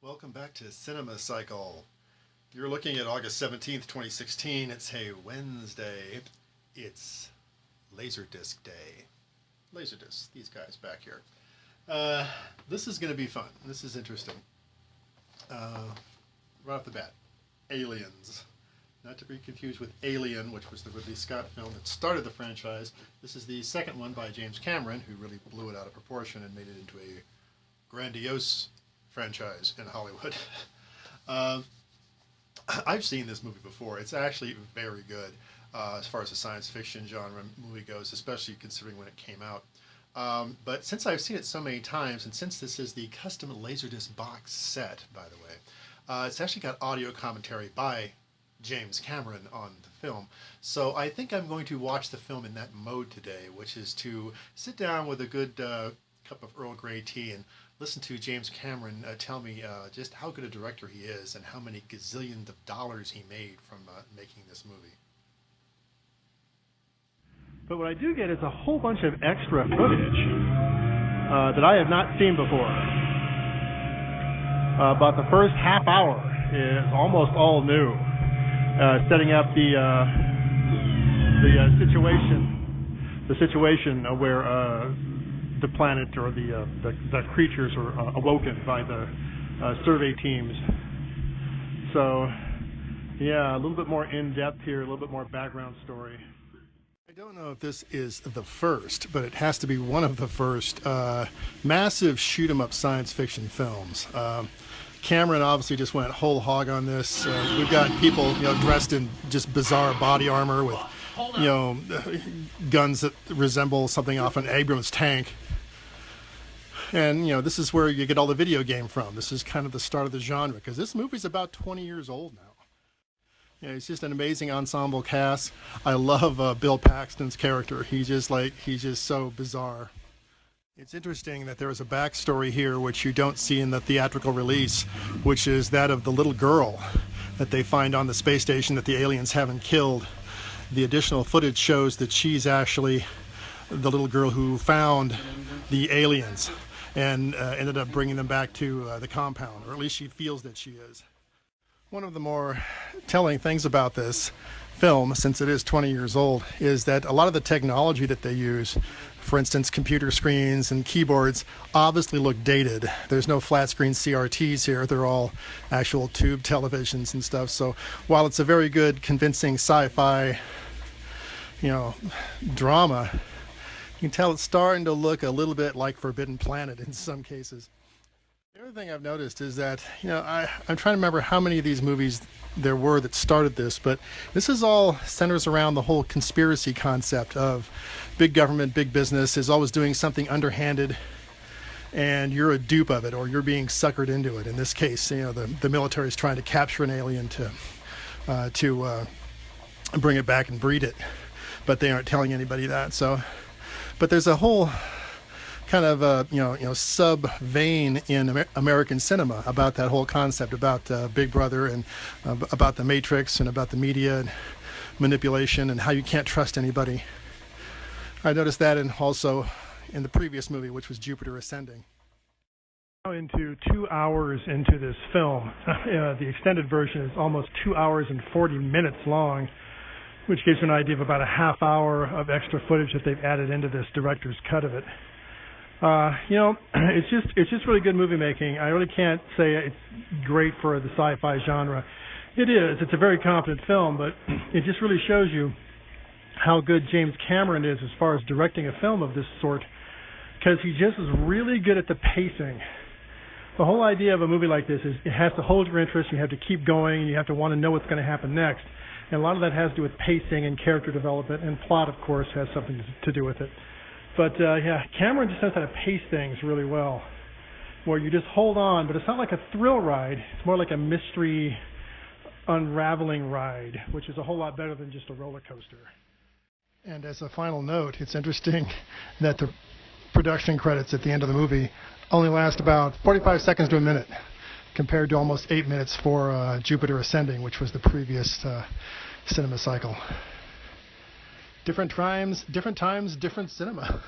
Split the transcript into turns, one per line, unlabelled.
Welcome back to Cinema Cycle. You're looking at August 17th, 2016. It's a Wednesday. It's Laserdisc Day. Laserdisc, these guys back here. This is going to be fun. This is interesting. Right off the bat, Aliens. Not to be confused with Alien, which was the Ridley Scott film that started the franchise. This is the second one by James Cameron, who really blew it out of proportion and made it into a grandiose franchise in Hollywood. I've seen this movie before. It's actually very good as far as the science fiction genre movie goes, especially considering when it came out. But since I've seen it so many times, and since this is the custom Laserdisc box set, by the way, it's actually got audio commentary by James Cameron on the film. So I think I'm going to watch the film in that mode today, which is to sit down with a good cup of Earl Grey tea and listen to James Cameron tell me just how good a director he is and how many gazillions of dollars he made from making this movie.
But what I do get is a whole bunch of extra footage that I have not seen before. About the first half hour is almost all new, setting up the situation where the planet or the creatures are awoken by the survey teams. So, yeah, a little bit more in-depth here, a little bit more background story.
I don't know if this is the first, but it has to be one of the first massive shoot-'em-up science fiction films. Cameron obviously just went whole hog on this. We've got people, dressed in just bizarre body armor with, guns that resemble something off an Abrams tank. And, this is where you get all the video game from. This is kind of the start of the genre, because this movie's about 20 years old now. It's just an amazing ensemble cast. I love Bill Paxton's character. He's just so bizarre. It's interesting that there is a backstory here which you don't see in the theatrical release, which is that of the little girl that they find on the space station that the aliens haven't killed. The additional footage shows that she's actually the little girl who found the aliens and ended up bringing them back to the compound, or at least she feels that she is. One of the more telling things about this film, since it is 20 years old, is that a lot of the technology that they use, for instance, computer screens and keyboards, obviously look dated. There's no flat screen CRTs here. They're all actual tube televisions and stuff. So while it's a very good, convincing sci-fi, drama, you can tell it's starting to look a little bit like Forbidden Planet in some cases. The other thing I've noticed is that, I'm trying to remember how many of these movies there were that started this, but this is all centers around the whole conspiracy concept of big government, big business is always doing something underhanded, and you're a dupe of it, or you're being suckered into it. In this case, the military is trying to capture an alien to bring it back and breed it, but they aren't telling anybody that. So, but there's a whole kind of sub vein in American cinema about that whole concept, about Big Brother and about the Matrix and about the media and manipulation and how you can't trust anybody. I noticed that also in the previous movie, which was Jupiter Ascending.
Into 2 hours into this film, the extended version is almost 2 hours and 40 minutes long, which gives you an idea of about a half hour of extra footage that they've added into this director's cut of it. It's just really good movie making. I really can't say it's great for the sci-fi genre. It is. It's a very competent film, but it just really shows you how good James Cameron is as far as directing a film of this sort, because he just is really good at the pacing. The whole idea of a movie like this is it has to hold your interest, you have to keep going, and you have to want to know what's going to happen next. And a lot of that has to do with pacing and character development, and plot, of course, has something to do with it. But, Cameron just knows how to pace things really well, where you just hold on, but it's not like a thrill ride. It's more like a mystery unraveling ride, which is a whole lot better than just a roller coaster.
And as a final note, it's interesting that the production credits at the end of the movie only last about 45 seconds to a minute, compared to almost 8 minutes for Jupiter Ascending, which was the previous cinema cycle. Different times, different cinema.